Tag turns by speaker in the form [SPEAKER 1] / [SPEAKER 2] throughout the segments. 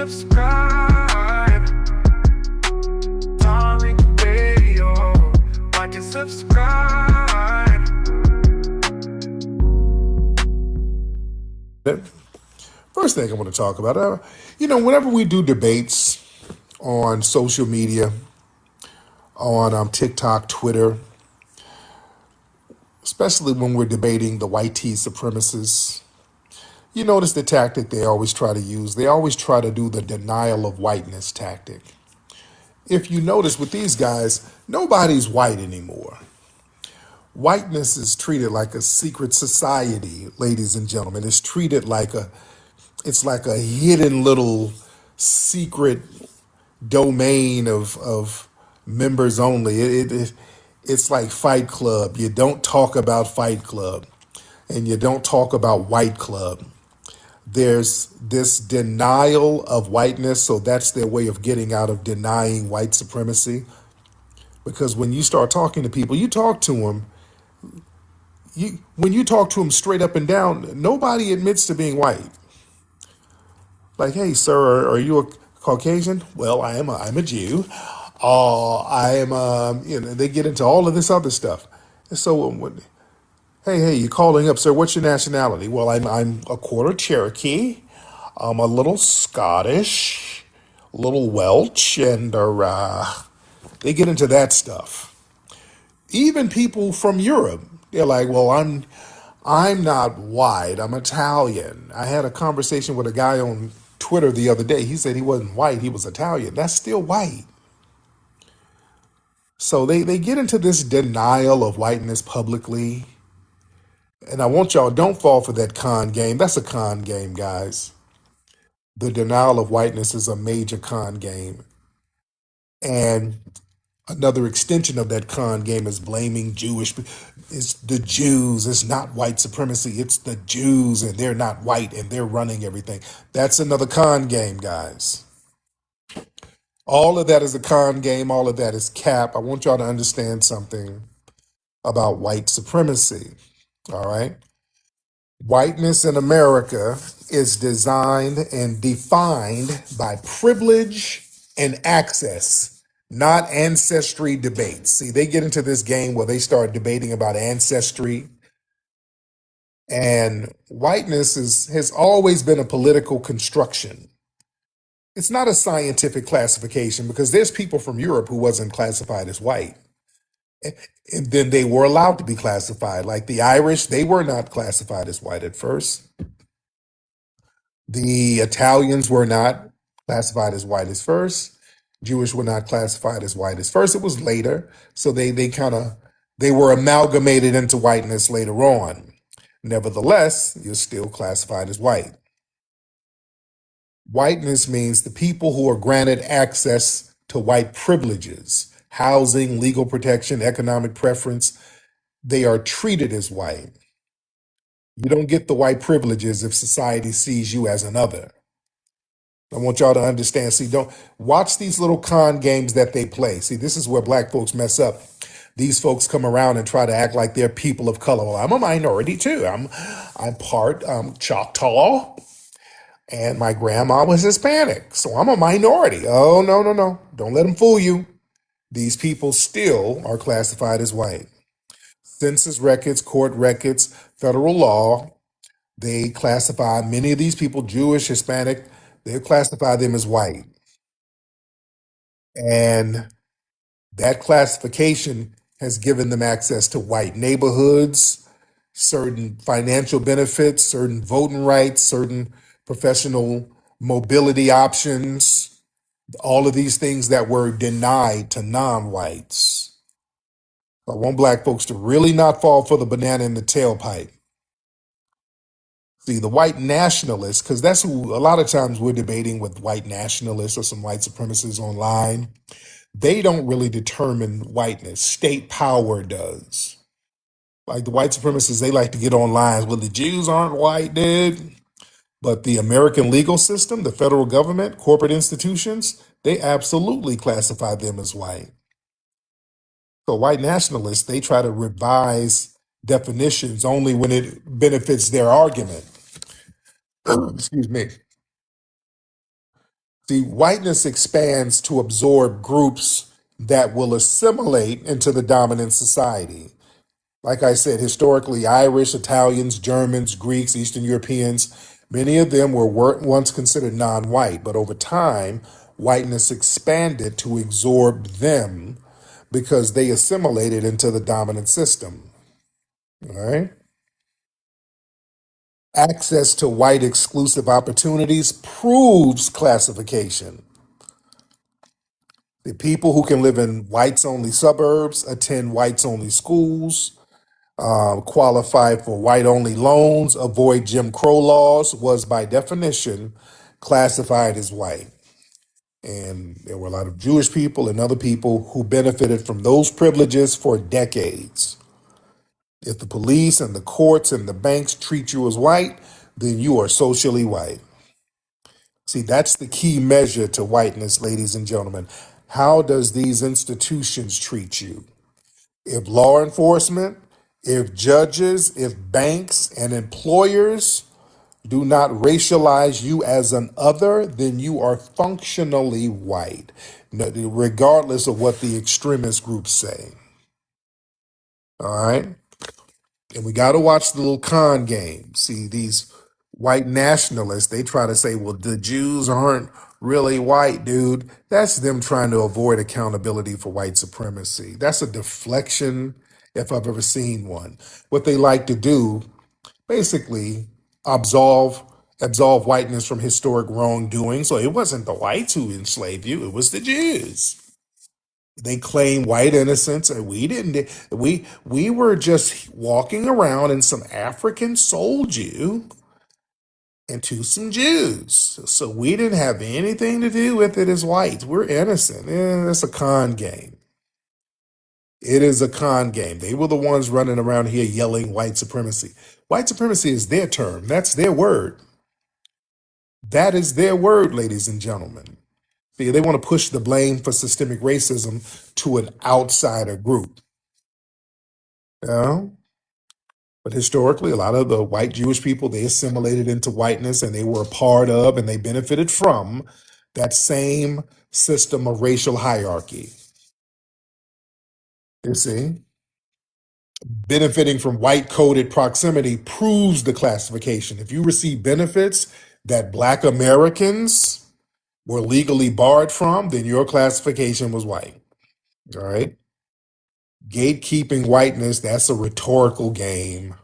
[SPEAKER 1] subscribe. Tariq Radio. Watch and subscribe.
[SPEAKER 2] First thing I want to talk about, whenever we do debates on social media, on TikTok, Twitter, especially when we're debating the white tea supremacists, you notice the tactic they always try to use. They always try to do the denial of whiteness tactic. If you notice with these guys, nobody's white anymore. Whiteness is treated like a secret society, ladies and gentlemen. It's treated like it's like a hidden little secret domain of members only. It's like Fight Club. You don't talk about Fight Club, and you don't talk about White Club. There's this denial of whiteness, so that's their way of getting out of denying white supremacy. Because when you start talking to people, you talk to them. When you talk to them straight up and down, nobody admits to being white. Like, hey, sir, are you a Caucasian? Well, I'm a Jew. They get into all of this other stuff. And so, hey, you're calling up, sir. What's your nationality? Well, I'm a quarter Cherokee. I'm a little Scottish, a little Welsh, and they get into that stuff. Even people from Europe, they're like, well, I'm not white. I'm Italian. I had a conversation with a guy on Twitter the other day. He said he wasn't white. He was Italian. That's still white. So they get into this denial of whiteness publicly. And I want y'all, don't fall for that con game. That's a con game, guys. The denial of whiteness is a major con game. And another extension of that con game is blaming Jewish. It's the Jews. It's not white supremacy. It's the Jews, and they're not white, and they're running everything. That's another con game, guys. All of that is a con game. All of that is cap. I want y'all to understand something about white supremacy. All right. Whiteness in America is designed and defined by privilege and access, not ancestry debates. See, they get into this game where they start debating about ancestry. And whiteness has always been a political construction. It's not a scientific classification because there's people from Europe who wasn't classified as white. And then they were allowed to be classified. Like the Irish, they were not classified as white at first. The Italians were not classified as white as first. Jewish were not classified as white as first. It was later. So they were amalgamated into whiteness later on. Nevertheless, you're still classified as white. Whiteness means the people who are granted access to white privileges, housing, legal protection, economic preference, they are treated as white. You don't get the white privileges if society sees you as another. I want y'all to understand. See, don't watch these little con games that they play. See, this is where black folks mess up. These folks come around and try to act like they're people of color. Well, I'm a minority too. I'm part Choctaw, and my grandma was Hispanic, so I'm a minority. Oh, no. Don't let them fool you. These people still are classified as white. Census records, court records, federal law, they classify many of these people, Jewish, Hispanic, they classify them as white. And that classification has given them access to white neighborhoods, certain financial benefits, certain voting rights, certain professional mobility options, all of these things that were denied to non-whites. I want black folks to really not fall for the banana in the tailpipe. See, the white nationalists, because that's who a lot of times we're debating with white nationalists or some white supremacists online. They don't really determine whiteness. State power does. Like the white supremacists, they like to get online. Well, the Jews aren't white, dude. But the American legal system, the federal government, corporate institutions, they absolutely classify them as white. So white nationalists, they try to revise definitions only when it benefits their argument. Excuse me. See, whiteness expands to absorb groups that will assimilate into the dominant society. Like I said, historically, Irish, Italians, Germans, Greeks, Eastern Europeans, many of them were once considered non white, but over time, whiteness expanded to absorb them because they assimilated into the dominant system. All right. Access to white exclusive opportunities proves classification. The people who can live in whites only suburbs, attend whites only schools, qualify for white only loans, avoid Jim Crow laws, was by definition classified as white. And there were a lot of Jewish people and other people who benefited from those privileges for decades. If the police and the courts and the banks treat you as white, then you are socially white. See, that's the key measure to whiteness, ladies and gentlemen. How does these institutions treat you? If law enforcement, if judges, if banks and employers do not racialize you as an other, then you are functionally white, regardless of what the extremist groups say. All right? And we got to watch the little con game. See, these white nationalists, they try to say, well, the Jews aren't really white, dude. That's them trying to avoid accountability for white supremacy. That's a deflection if I've ever seen one. What they like to do, basically, absolve whiteness from historic wrongdoing. So it wasn't the whites who enslaved you, it was the Jews. They claim white innocence, and we didn't. We were just walking around, and some African sold you into some Jews. So we didn't have anything to do with it as whites. We're innocent. That's a con game. It is a con game. They were the ones running around here yelling white supremacy. White supremacy is their term. That's their word. That is their word, ladies and gentlemen. See, they want to push the blame for systemic racism to an outsider group. You know? But historically, a lot of the white Jewish people, they assimilated into whiteness and they were a part of and they benefited from that same system of racial hierarchy. You see? Benefiting from white coded proximity proves the classification. If you receive benefits that Black Americans were legally barred from, then your classification was white. All right? Gatekeeping whiteness, that's a rhetorical game.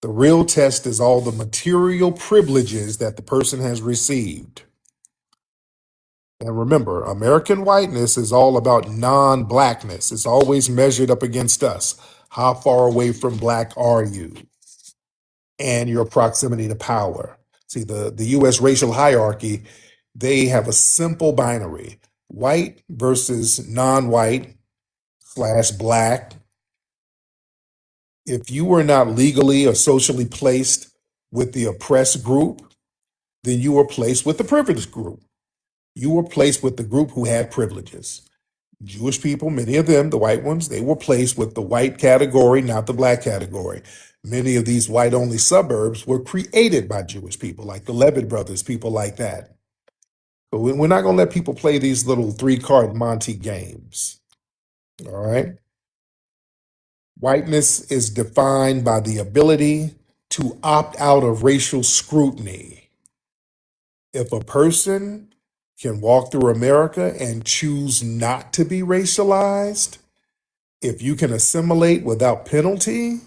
[SPEAKER 2] The real test is all the material privileges that the person has received. And remember, American whiteness is all about non-blackness. It's always measured up against us. How far away from black are you? And your proximity to power. See, the US racial hierarchy, they have a simple binary. White versus non-white / black. If you were not legally or socially placed with the oppressed group, then you were placed with the privileged group. You were placed with the group who had privileges. Jewish people, many of them, the white ones, they were placed with the white category, not the black category. Many of these white only suburbs were created by Jewish people, like the Levitt brothers, people like that. But we're not going to let people play these little 3-card Monte games. All right. Whiteness is defined by the ability to opt out of racial scrutiny. If a person can walk through America and choose not to be racialized, if you can assimilate without penalty,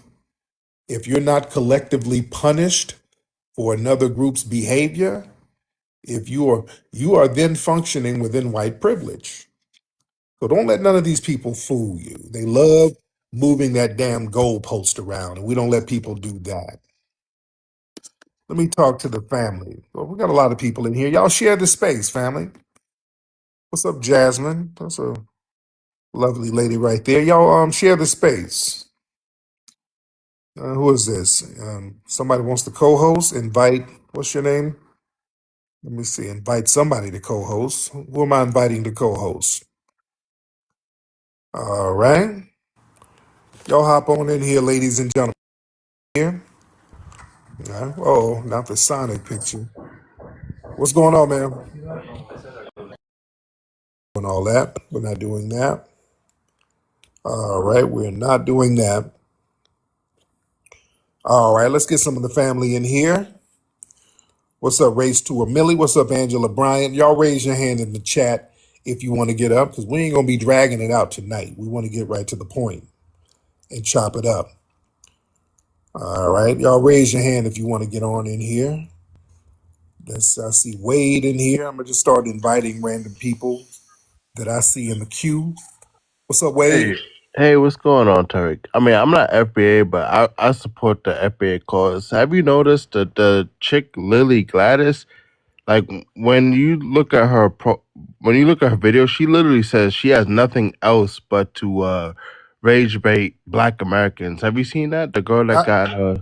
[SPEAKER 2] if you're not collectively punished for another group's behavior, if you are then functioning within white privilege. So don't let none of these people fool you. They love moving that damn goalpost around, and we don't let people do that. Let me talk to the family. Well, we got a lot of people in here. Y'all share the space, family. What's up, Jasmine? That's a lovely lady right there. Y'all share the space. Who is this? Somebody wants to co-host. Invite. What's your name? Let me see. Invite somebody to co-host. Who am I inviting to co-host? All right. Y'all hop on in here, ladies and gentlemen. Here. Oh, not the Sonic picture. What's going on, man? Doing all that. We're not doing that. All right, we're not doing that. All right, let's get some of the family in here. What's up, Race to a Millie? What's up, Angela Bryant? Y'all raise your hand in the chat if you want to get up, because we ain't gonna be dragging it out tonight. We want to get right to the point and chop it up. All right, y'all raise your hand if you want to get on in here. I see Wade in here. I'm gonna just start inviting random people that I see in the queue. What's up, Wade?
[SPEAKER 3] Hey, hey, what's going on, Tariq? I mean, I'm not FBA, but I support the FBA cause. Have you noticed that the chick Lily Gladys, like when you look at her video, she literally says she has nothing else but to rage bait Black Americans. Have you seen that? The girl that
[SPEAKER 2] I,
[SPEAKER 3] got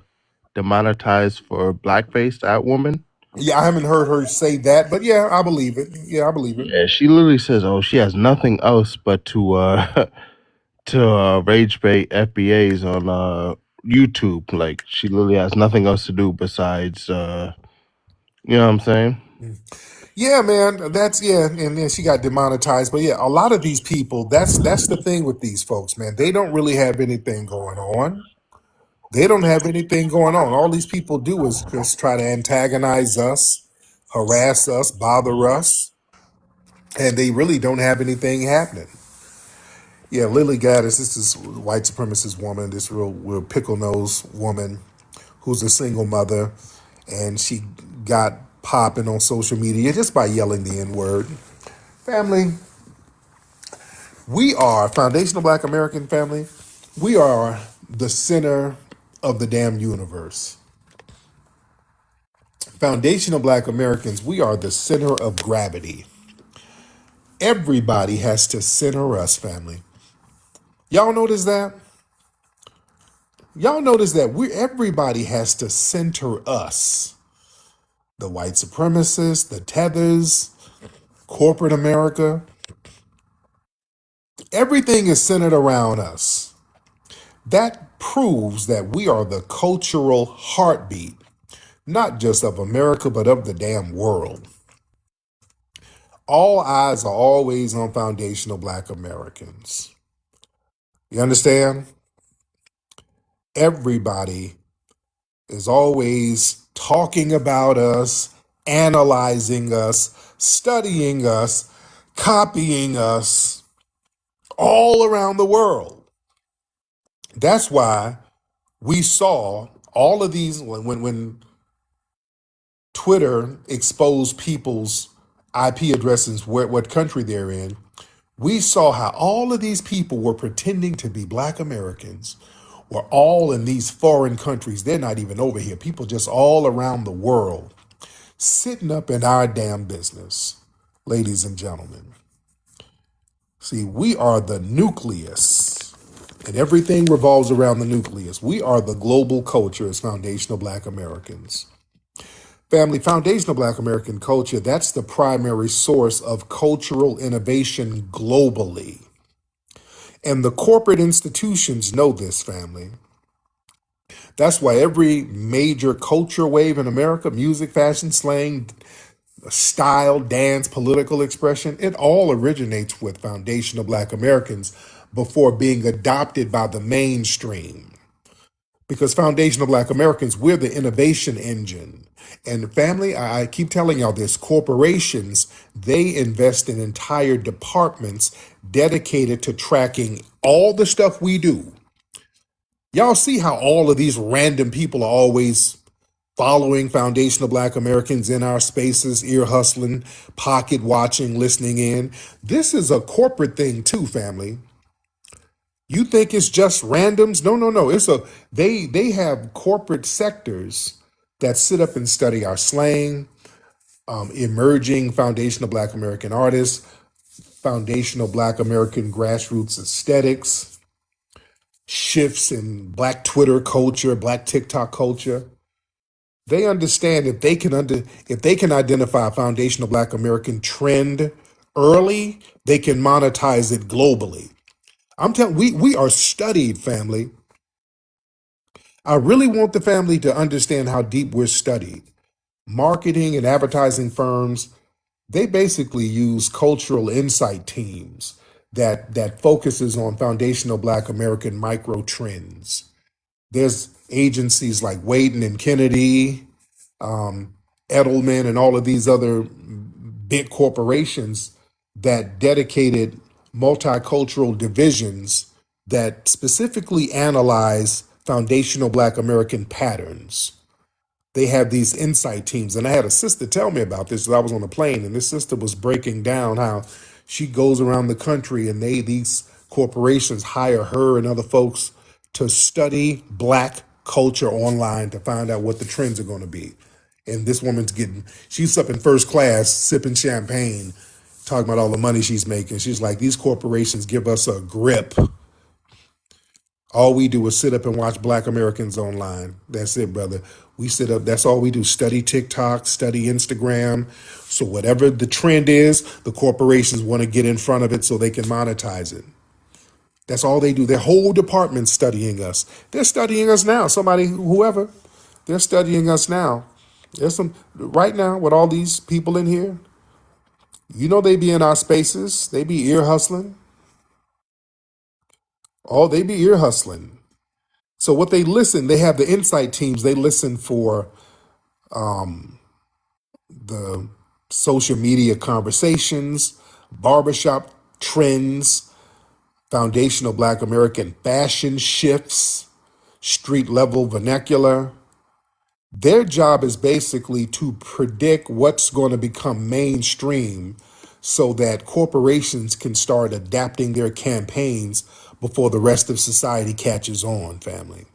[SPEAKER 3] demonetized for blackface, that woman.
[SPEAKER 2] yeah, I haven't heard her say that, but yeah, I believe it. Yeah, I believe it.
[SPEAKER 3] Yeah, she literally says, "Oh, she has nothing else but to to rage bait FBAs on YouTube. Like she literally has nothing else to do besides you know what I'm saying?
[SPEAKER 2] Yeah, man, that's yeah, and then she got demonetized. But yeah, a lot of these people, that's the thing with these folks, man. They don't really have anything going on. They don't have anything going on. All these people do is just try to antagonize us, harass us, bother us, and they really don't have anything happening. Yeah, Lily Gaddis, this is white supremacist woman, this real pickle nose woman who's a single mother, and she got popping on social media just by yelling the N word. Family, we are foundational Black American family. We are the center of the damn universe. Foundational Black Americans, we are the center of gravity. Everybody has to center us, family. Y'all notice that? Y'all notice that everybody has to center us. The white supremacists, the tethers, corporate America, everything is centered around us. That proves that we are the cultural heartbeat, not just of America, but of the damn world. All eyes are always on foundational Black Americans. You understand? Everybody is always talking about us, analyzing us, studying us, copying us all around the world. That's why we saw all of these when Twitter exposed people's IP addresses, what country they're in. We saw how all of these people were pretending to be Black Americans, were all in these foreign countries. They're not even over here. People just all around the world sitting up in our damn business, ladies and gentlemen. See, we are the nucleus, and everything revolves around the nucleus. We are the global culture as foundational Black Americans. Family, foundational Black American culture, that's the primary source of cultural innovation globally. And the corporate institutions know this, family. That's why every major culture wave in America, music, fashion, slang, style, dance, political expression, it all originates with foundational Black Americans before being adopted by the mainstream. Because foundational Black Americans, we're the innovation engine. And family, I keep telling y'all this, corporations, they invest in entire departments dedicated to tracking all the stuff we do. Y'all see how all of these random people are always following foundational Black Americans in our spaces, ear hustling, pocket watching, listening in. This is a corporate thing too, family. You think it's just randoms? No, no, no. They have corporate sectors that sit up and study our slang, emerging foundational Black American artists, foundational Black American grassroots aesthetics, shifts in Black Twitter culture, Black TikTok culture. They understand if they can identify a foundational Black American trend early, they can monetize it globally. I'm telling we are studied, family. I really want the family to understand how deep we're studied. Marketing and advertising firms, they basically use cultural insight teams that focuses on foundational Black American micro trends. There's agencies like Wayden and Kennedy, Edelman, and all of these other big corporations that dedicated multicultural divisions that specifically analyze foundational Black American patterns. They have these insight teams. And I had a sister tell me about this as I was on the plane, and this sister was breaking down how she goes around the country and these corporations hire her and other folks to study Black culture online to find out what the trends are going to be. And this woman's she's up in first class sipping champagne, talking about all the money she's making. She's like, these corporations give us a grip. All we do is sit up and watch Black Americans online. That's it, brother. We sit up, that's all we do. Study TikTok, study Instagram. So whatever the trend is, the corporations want to get in front of it so they can monetize it. That's all they do. Their whole department's studying us. They're studying us now. Somebody, whoever, they're studying us now. There's some, right now, with all these people in here, you know they be in our spaces. They be ear hustling. Oh, they be ear hustling. So what they listen, they have the insight teams. They listen for the social media conversations, barbershop trends, foundational Black American fashion shifts, street level vernacular. Their job is basically to predict what's going to become mainstream so that corporations can start adapting their campaigns before the rest of society catches on, family.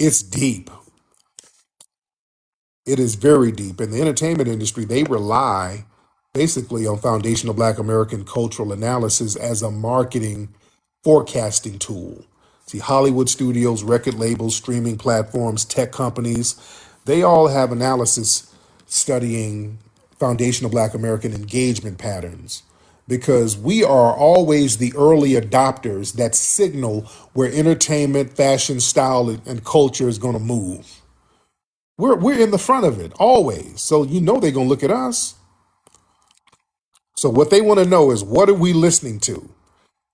[SPEAKER 2] It's deep. It is very deep. In the entertainment industry, they rely basically on foundational Black American cultural analysis as a marketing forecasting tool. See, Hollywood studios, record labels, streaming platforms, tech companies, they all have analysis studying foundational Black American engagement patterns because we are always the early adopters that signal where entertainment, fashion, style, and culture is going to move. We're in the front of it always. So you know they're gonna look at us. So what they want to know is what are we listening to?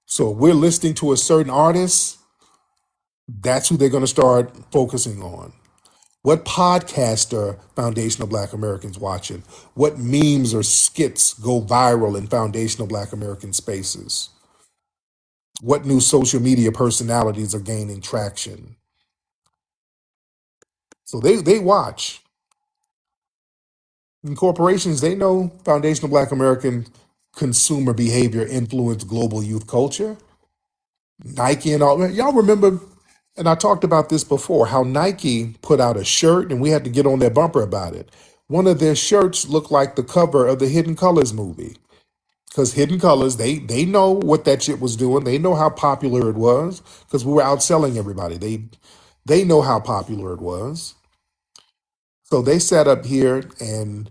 [SPEAKER 2] So if we're listening to a certain artist, that's who they're gonna start focusing on. What podcast are foundational Black Americans watching? What memes or skits go viral in foundational Black American spaces? What new social media personalities are gaining traction? So they watch. And corporations, they know foundational Black American consumer behavior influence global youth culture. Nike and all. Y'all remember, and I talked about this before, how Nike put out a shirt and we had to get on their bumper about it. One of their shirts looked like the cover of the Hidden Colors movie. Because Hidden Colors, they know what that shit was doing. They know how popular it was because we were outselling everybody. They know how popular it was. So they sat up here and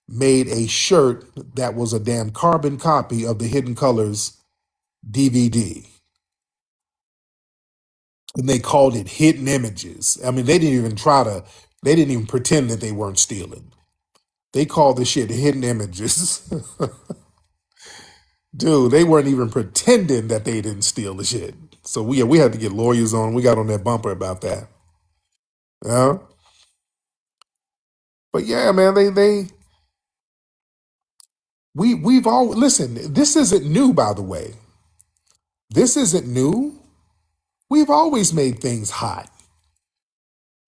[SPEAKER 2] made a shirt that was a damn carbon copy of the Hidden Colors DVD. And they called it Hidden Images. I mean, they didn't even pretend that they weren't stealing. They called the shit Hidden Images. Dude, they weren't even pretending that they didn't steal the shit. So we had to get lawyers on. We got on that bumper about that. Yeah. But yeah, man, we've all listen, this isn't new, by the way. This isn't new. We've always made things hot.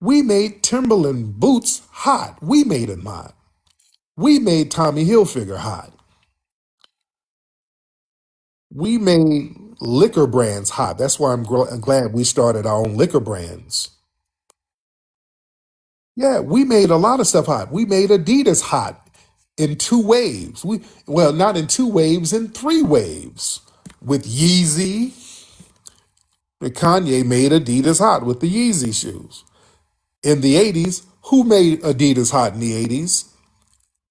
[SPEAKER 2] We made Timberland boots hot. We made them hot. We made Tommy Hilfiger hot. We made liquor brands hot. That's why I'm glad we started our own liquor brands. Yeah, we made a lot of stuff hot. We made Adidas hot in two waves. Not in two waves, in three waves. With Yeezy, and Kanye made Adidas hot with the Yeezy shoes. In the 80s, who made Adidas hot in the 80s?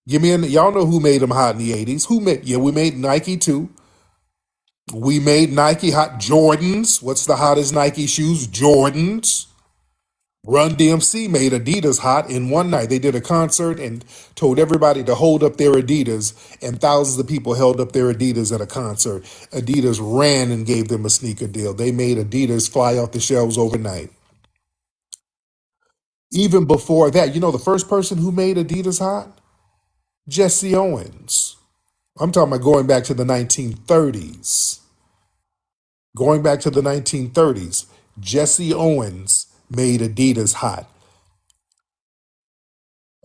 [SPEAKER 2] Y'all know who made them hot in the 80s. We made Nike too. We made Nike hot. Jordans. What's the hottest Nike shoes? Jordans. Run DMC made Adidas hot in one night. They did a concert and told everybody to hold up their Adidas, and thousands of people held up their Adidas at a concert. Adidas ran and gave them a sneaker deal. They made Adidas fly off the shelves overnight. Even before that, you know the first person who made Adidas hot? Jesse Owens. I'm talking about going back to the 1930s. Going back to the 1930s, Jesse Owens made Adidas hot.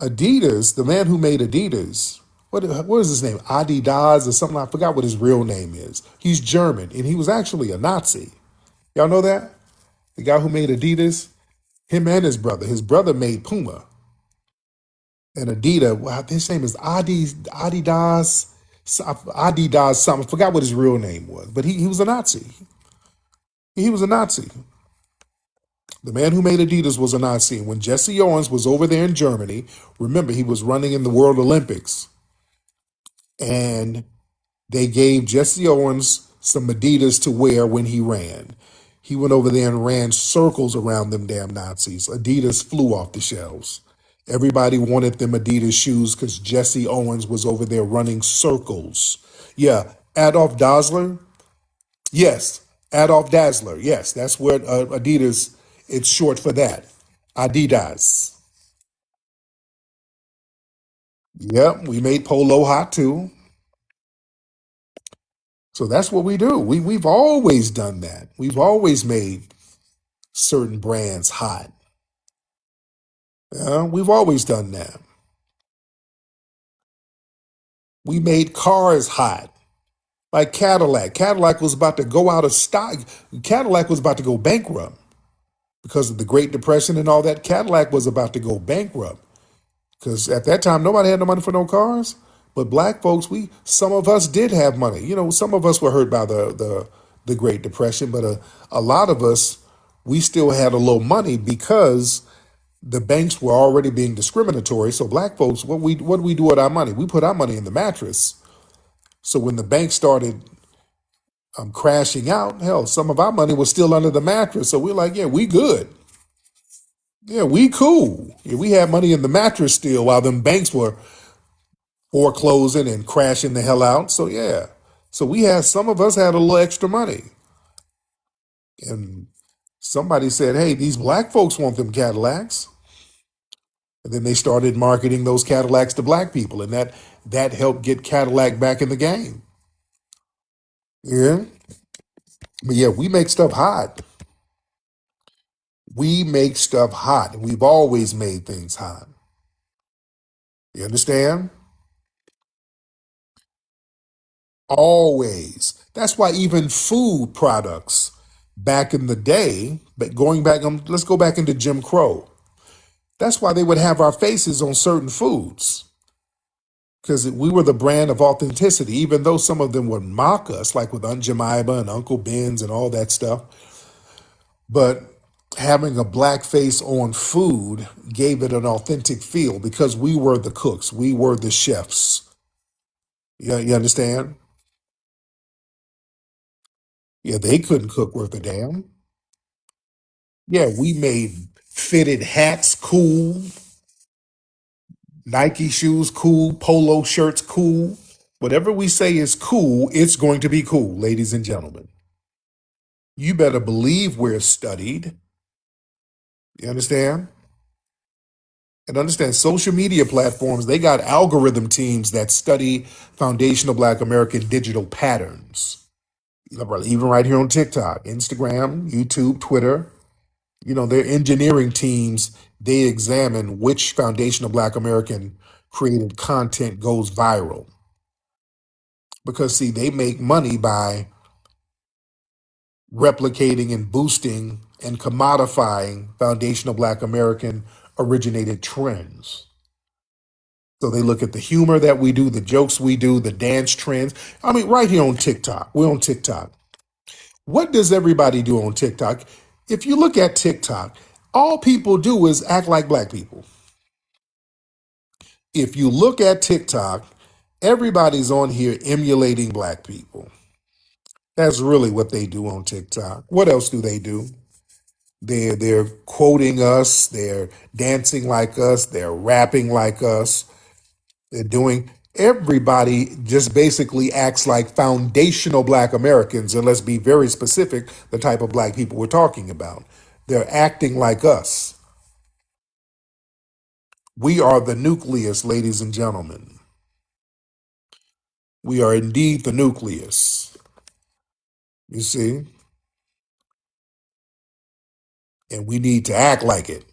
[SPEAKER 2] Adidas, the man who made Adidas, what is his name? Adidas or something. I forgot what his real name is. He's German, and he was actually a Nazi. Y'all know that? The guy who made Adidas, him and his brother. His brother made Puma. And Adidas, wow, his name is Adidas, Adidas something. I forgot what his real name was, but he was a Nazi. He was a Nazi. The man who made Adidas was a Nazi. And when Jesse Owens was over there in Germany, remember, he was running in the World Olympics. And they gave Jesse Owens some Adidas to wear when he ran. He went over there and ran circles around them damn Nazis. Adidas flew off the shelves. Everybody wanted them Adidas shoes because Jesse Owens was over there running circles. Yeah, Adolf Dassler. Yes, Adolf Dassler. Yes, that's what Adidas, it's short for that. Adidas. Yep, we made Polo hot too. So that's what we do. We've always done that. We've always made certain brands hot. We've always done that. We made cars hot. Like Cadillac. Cadillac was about to go out of stock. Cadillac was about to go bankrupt because of the Great Depression and all that. Cadillac was about to go bankrupt because at that time nobody had no money for no cars. But black folks, some of us did have money. You know, some of us were hurt by the Great Depression, but a lot of us, we still had a little money because the banks were already being discriminatory. So black folks, what do we do with our money? We put our money in the mattress. So when the bank started crashing out, hell, some of our money was still under the mattress. So we're like, yeah, we good. Yeah, we cool. Yeah, we had money in the mattress still while them banks were foreclosing and crashing the hell out. So yeah. So some of us had a little extra money. And somebody said, hey, these black folks want them Cadillacs. And then they started marketing those Cadillacs to black people. And that helped get Cadillac back in the game. Yeah. But yeah, we make stuff hot. We make stuff hot. And we've always made things hot. You understand? Always. That's why even food products back in the day, but going back, let's go back into Jim Crow. That's why they would have our faces on certain foods because we were the brand of authenticity, even though some of them would mock us, like with Aunt Jemima and Uncle Ben's and all that stuff. But having a black face on food gave it an authentic feel because we were the cooks, we were the chefs. You understand? Yeah, they couldn't cook worth a damn. Yeah, we made fitted hats cool, Nike shoes cool, polo shirts cool. Whatever we say is cool, it's going to be cool, ladies and gentlemen. You better believe we're studied. You understand? And understand social media platforms, they got algorithm teams that study foundational black American digital patterns. Even right here on TikTok, Instagram, YouTube, Twitter, their engineering teams, they examine which foundational black American created content goes viral. Because see, they make money by replicating and boosting and commodifying foundational black American originated trends. So they look at the humor that we do, the jokes we do, the dance trends. I mean, right here on TikTok, we're on TikTok. What does everybody do on TikTok? If you look at TikTok, all people do is act like black people. If you look at TikTok, everybody's on here emulating black people. That's really what they do on TikTok. What else do they do? They're quoting us, they're dancing like us, they're rapping like us, they're doing everybody just basically acts like foundational black Americans, and let's be very specific the type of black people we're talking about. They're acting like us. We are the nucleus, ladies and gentlemen. We are indeed the nucleus. You see? And we need to act like it.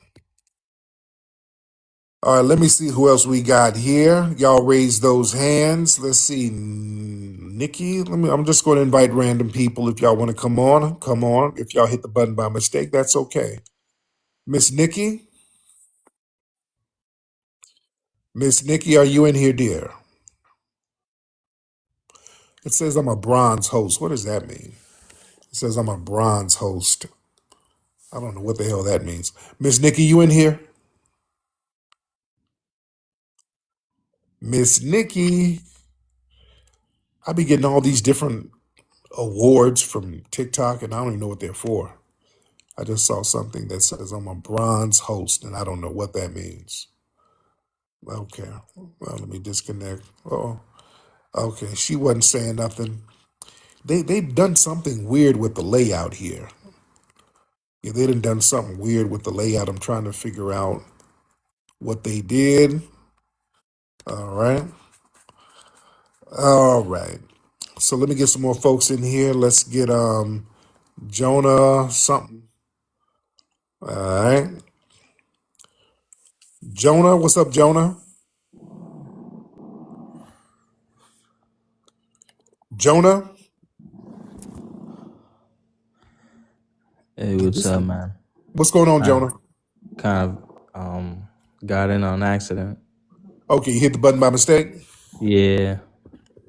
[SPEAKER 2] All right, let me see who else we got here. Y'all raise those hands. Let's see. Nikki, I'm just going to invite random people. If y'all want to come on, come on. If y'all hit the button by mistake, that's okay. Miss Nikki? Miss Nikki, are you in here, dear? It says I'm a bronze host. What does that mean? It says I'm a bronze host. I don't know what the hell that means. Miss Nikki, you in here? Miss Nikki. I be getting all these different awards from TikTok, and I don't even know what they're for. I just saw something that says I'm a bronze host, and I don't know what that means. Okay, well, let me disconnect. Oh, okay, she wasn't saying nothing. They've done something weird with the layout here. Yeah, they done something weird with the layout. I'm trying to figure out what they did. All right, all right. So let me get some more folks in here. Let's get Jonah something. All right, Jonah, what's up, Jonah? Jonah.
[SPEAKER 4] Hey,
[SPEAKER 2] Yeah,
[SPEAKER 4] what's up, man?
[SPEAKER 2] what's going on,
[SPEAKER 4] Kind
[SPEAKER 2] Jonah?
[SPEAKER 4] of, kind got in on accident.
[SPEAKER 2] Okay, you hit the button by mistake.
[SPEAKER 4] Yeah,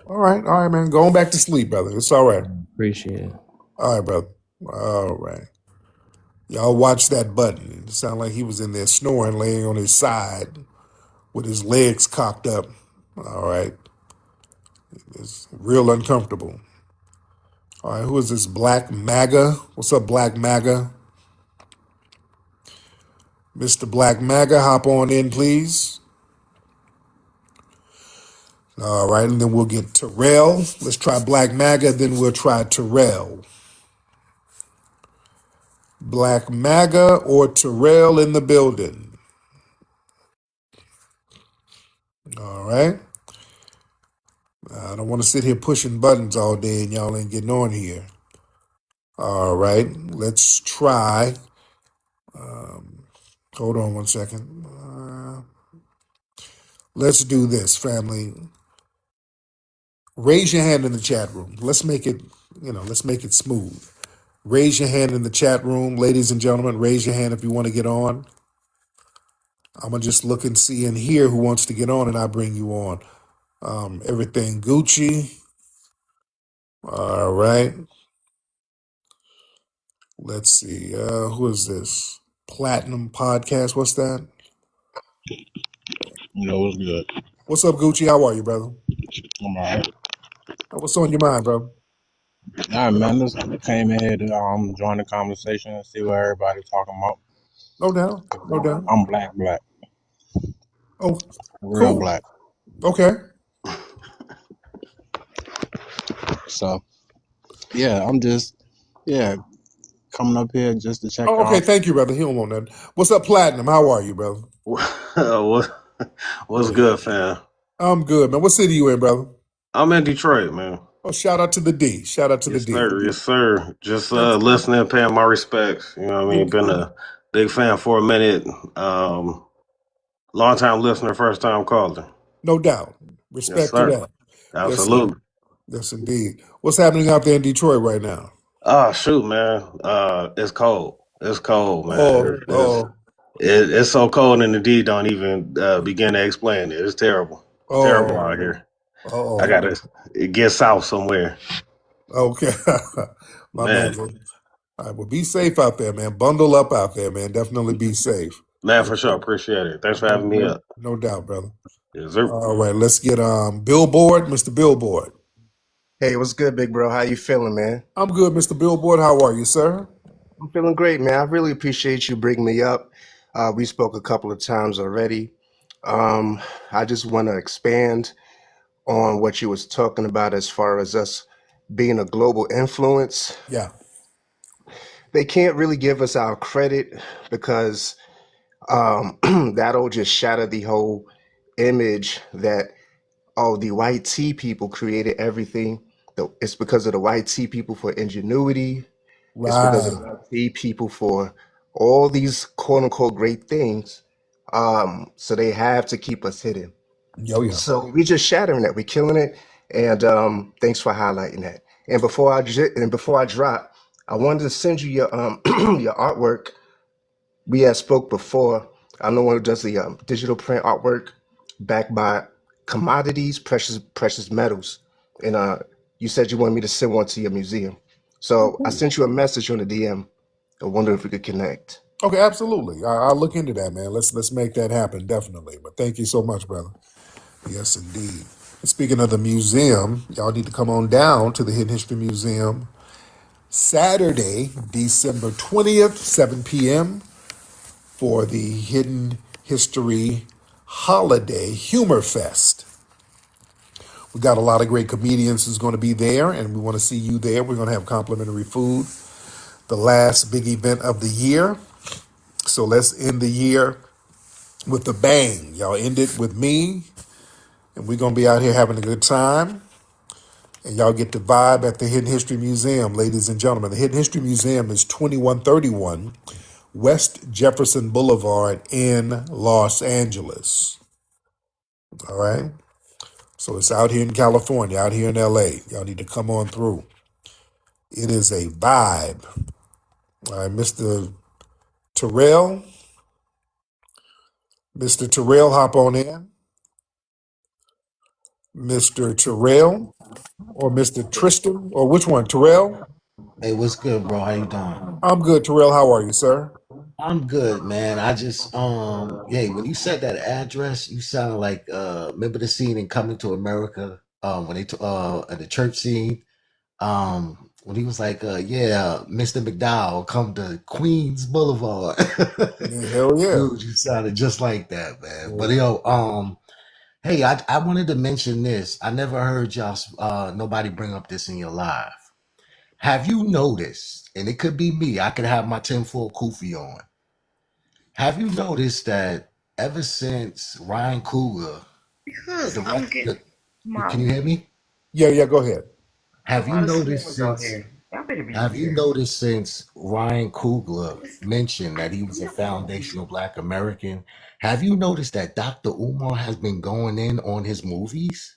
[SPEAKER 2] All right, man. Going back to sleep, brother. It's all right.
[SPEAKER 4] appreciate it.
[SPEAKER 2] All right, brother. All right. Y'all watch that button. It sounded like he was in there snoring, laying on his side with his legs cocked up. All right. It's real uncomfortable. All right, who is this? Black MAGA? What's up, Black MAGA? Mr. Black MAGA, hop on in, please. All right, and then we'll get Terrell. Let's try Black MAGA, then we'll try Terrell. Black MAGA or Terrell in the building. All right. I don't want to sit here pushing buttons all day and y'all ain't getting on here. All right. Let's try. Hold on one second. Let's do this, family. Raise your hand in the chat room. Let's make it, let's make it smooth. Raise your hand in the chat room. Ladies and gentlemen, raise your hand if you want to get on. I'm going to just look and see and hear who wants to get on, and I bring you on. Everything Gucci. All right. Let's see. Who is this? Platinum Podcast. What's that?
[SPEAKER 3] You know what's good.
[SPEAKER 2] What's up, Gucci? How are you, brother?
[SPEAKER 3] I'm alright.
[SPEAKER 2] What's on your mind, bro?
[SPEAKER 3] All right, man. Just came in here to join the conversation and see what everybody's talking about.
[SPEAKER 2] No doubt. No doubt.
[SPEAKER 3] I'm black,
[SPEAKER 2] Oh,
[SPEAKER 3] real
[SPEAKER 2] cool.
[SPEAKER 3] black.
[SPEAKER 2] Okay.
[SPEAKER 3] So yeah, I'm just coming up here just to check
[SPEAKER 2] Oh, okay.
[SPEAKER 3] out.
[SPEAKER 2] Thank you, brother. He don't want that. What's up, Platinum? How are you, brother?
[SPEAKER 5] What's good, fam?
[SPEAKER 2] I'm good, man. What city you in, brother?
[SPEAKER 5] I'm in Detroit, man.
[SPEAKER 2] Oh, shout out to the D. Shout out to the
[SPEAKER 5] Yes,
[SPEAKER 2] D.
[SPEAKER 5] sir. Yes, sir. Just
[SPEAKER 2] That's
[SPEAKER 5] listening, paying my respects. You know what I mean? Been
[SPEAKER 2] okay.
[SPEAKER 5] a big fan for a minute. Long time listener, first time caller.
[SPEAKER 2] No doubt.
[SPEAKER 5] Yes,
[SPEAKER 2] Respect to
[SPEAKER 5] sir.
[SPEAKER 2] that. Yes, sir.
[SPEAKER 5] Absolutely.
[SPEAKER 2] Yes, indeed. What's happening out there in Detroit right now?
[SPEAKER 5] Oh shoot, man. It's cold. It's cold,
[SPEAKER 2] Oh,
[SPEAKER 5] man.
[SPEAKER 2] oh,
[SPEAKER 5] It's so cold, and the D don't even begin to explain it. It's terrible. Terrible
[SPEAKER 2] oh,
[SPEAKER 5] out here. I
[SPEAKER 2] oh.
[SPEAKER 5] gotta get south somewhere,
[SPEAKER 2] Okay. My man.
[SPEAKER 5] man.
[SPEAKER 2] All right, well, be safe out there, man. Bundle up out there, man. Definitely be safe.
[SPEAKER 5] Man,
[SPEAKER 2] Yes,
[SPEAKER 5] for sure.
[SPEAKER 2] sir.
[SPEAKER 5] Appreciate it. Thanks for
[SPEAKER 2] No,
[SPEAKER 5] having me
[SPEAKER 2] no,
[SPEAKER 5] up.
[SPEAKER 2] no doubt, brother.
[SPEAKER 5] Yes, sir.
[SPEAKER 2] All right, let's get Billboard, Mr. Billboard.
[SPEAKER 6] Hey, what's good, big bro? How you feeling, man?
[SPEAKER 2] I'm good, Mr. Billboard. How are you, sir?
[SPEAKER 6] I'm feeling great, man. I really appreciate you bringing me up. We spoke a couple of times already. Um, I just want to expand on what you was talking about as far as us being a global influence.
[SPEAKER 2] Yeah.
[SPEAKER 6] They can't really give us our credit because that'll just shatter the whole image that the white tea people created everything. It's because of the white tea people for ingenuity. It's because of
[SPEAKER 2] Right.
[SPEAKER 6] the white tea people for all these quote unquote great things. So they have to keep us hidden.
[SPEAKER 2] Yo, yo.
[SPEAKER 6] So we just shattering that. We're killing it. And thanks for highlighting that. And before I drop, I wanted to send you your your artwork. We had spoke before. I'm the one who does the digital print artwork backed by commodities, precious metals. And you said you wanted me to send one to your museum. So I sent you a message on the DM. I wonder if we could connect.
[SPEAKER 2] Okay, absolutely. I'll look into that, man. Let's make that happen, definitely. But thank you so much, brother. Yes, indeed. Speaking of the museum, y'all need to come on down to the Hidden History Museum Saturday, December 20th, 7 p.m. for the Hidden History Holiday Humor Fest. We got a lot of great comedians who's going to be there, and we want to see you there. We're going to have complimentary food, the last big event of the year. So let's end the year with a bang. Y'all end it with me, and we're going to be out here having a good time. And y'all get to vibe at the Hidden History Museum, ladies and gentlemen. The Hidden History Museum is 2131 West Jefferson Boulevard in Los Angeles. All right? So it's out here in California, out here in LA. Y'all need to come on through. It is a vibe. All right, Mr. Terrell. Mr. Terrell, hop on in. Mr. Terrell or Mr. Tristan, or which one? Terrell?
[SPEAKER 7] Hey, what's good, bro? How you doing?
[SPEAKER 2] I'm good, Terrell. How are you, sir?
[SPEAKER 7] I'm good, man. I just yeah, when you said that address, you sounded like remember the scene in Coming to America, when at the church scene, when he was like, yeah, Mr. McDowell, come to Queens Boulevard.
[SPEAKER 2] Yeah, hell yeah.
[SPEAKER 7] Dude, you sounded just like that, man. But
[SPEAKER 2] Yeah.
[SPEAKER 7] yo, hey, I wanted to mention this. I never heard y'all nobody bring up this in your live. Have you noticed, and it could be me, I could have my tinfoil kufi on. Have you noticed that ever since Ryan Coogler directed, can you hear me?
[SPEAKER 2] Yeah, go ahead.
[SPEAKER 7] Have you noticed since have you noticed since Ryan Coogler mentioned that he was a foundational Black American, have you noticed that Dr. Umar has been going in on his movies?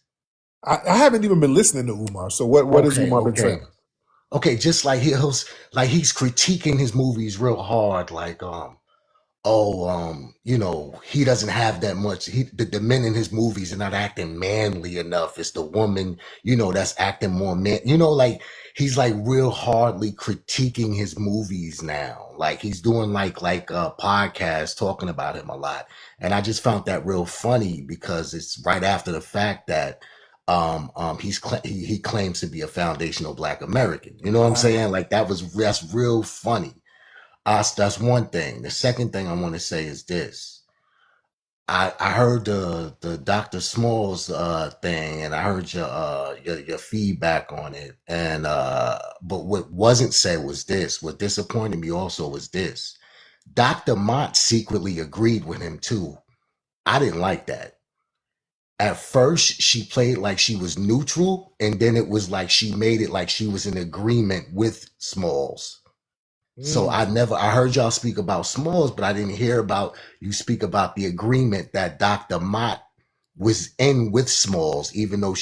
[SPEAKER 2] I haven't even been listening to Umar. So what has
[SPEAKER 7] Okay,
[SPEAKER 2] Umar been
[SPEAKER 7] okay.
[SPEAKER 2] saying?
[SPEAKER 7] Okay, just like he's critiquing his movies real hard, like oh, he doesn't have that much. The men in his movies are not acting manly enough. It's the woman, that's acting more man. Like he's like real hardly critiquing his movies now. Like he's doing like a podcast talking about him a lot, and I just found that real funny because it's right after the fact that he claims to be a foundational Black American. You know what I'm
[SPEAKER 2] Right.
[SPEAKER 7] saying? Like that's real funny. That's one thing. The second thing I want to say is this. I heard the Dr. Smalls thing, and I heard your feedback on it. And but what wasn't said was this. What disappointed me also was this. Dr. Mott secretly agreed with him too. I didn't like that. At first, she played like she was neutral, and then it was like she made it like she was in agreement with Smalls. So
[SPEAKER 2] Mm,
[SPEAKER 7] I heard y'all speak about Smalls, but I didn't hear about you speak about the agreement that Dr. Mott was in with Smalls, even though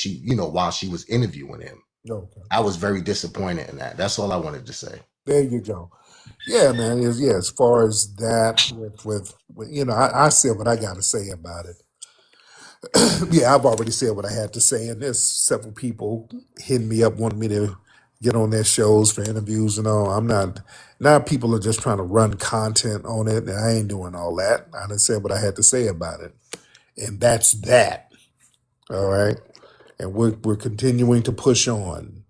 [SPEAKER 7] while she was interviewing him.
[SPEAKER 2] okay.
[SPEAKER 7] I was very disappointed in that. That's all I wanted to say.
[SPEAKER 2] There you go. Yeah, man. As far as that, with I said what I got to say about it. Yeah, I've already said what I had to say, and there's several people hitting me up, wanting me to get on their shows for interviews and all. I'm not. Now people are just trying to run content on it, and I ain't doing all that. I done said what I had to say about it, and that's that. All right, and we're continuing to push on.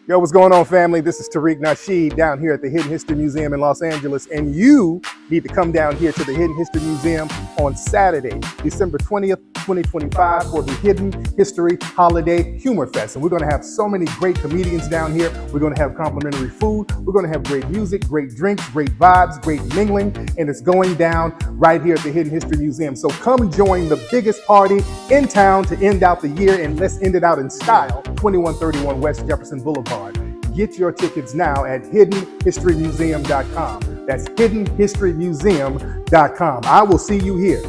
[SPEAKER 8] Yo, what's going on, family? This is Tariq Nasheed down here at the Hidden History Museum in Los Angeles, and you need to come down here to the Hidden History Museum on Saturday, December 20th, 2025 for the Hidden History Holiday Humor Fest. And we're going to have so many great comedians down here. We're going to have complimentary food. We're going to have great music, great drinks, great vibes, great mingling, and it's going down right here at the Hidden History Museum. So come join the biggest party in town to end out the year, and let's end it out in style, 2131 West Jefferson Boulevard. Get your tickets now at hiddenhistorymuseum.com. That's hiddenhistorymuseum.com. I will see you here.